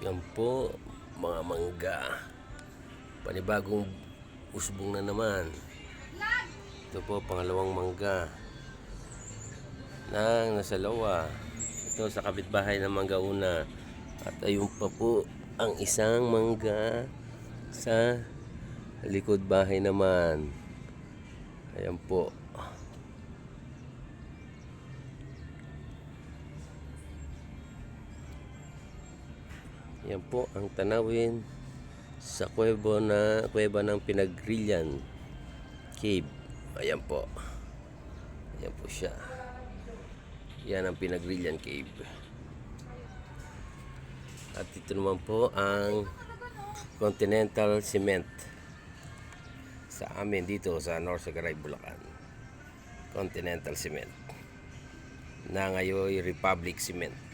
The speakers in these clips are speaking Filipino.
Yan po, mga mangga. Panibagong usbong na naman. Ito po, pangalawang mangga nang nasa lawa. Ito sa kapitbahay ng mangga una. At ayun pa po ang isang mangga sa likod bahay naman. Ayan po. Yan po ang tanawin sa kuweba ng Pinagrilyan Cave. Ayan po. Ayan po siya. Yan ang Pinagrilyan Cave. At ito naman po ang Continental Cement sa amin dito sa North Sagaray, Bulacan. Continental Cement na ngayon Republic Cement.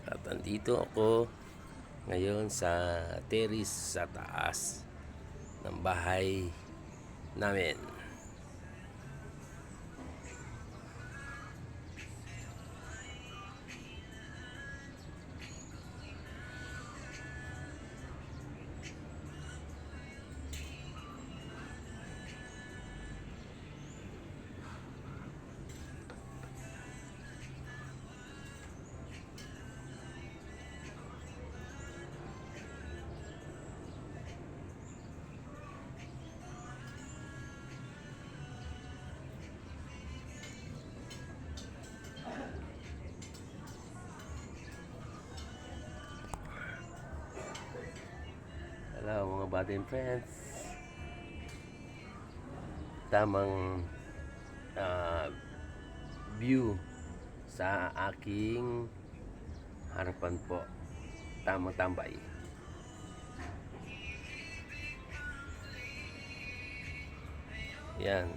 At andito ako ngayon sa terrace sa taas ng bahay namin. Hello mga buddy and friends. Tamang view sa aking harapan po. Tamang tambay. Yan.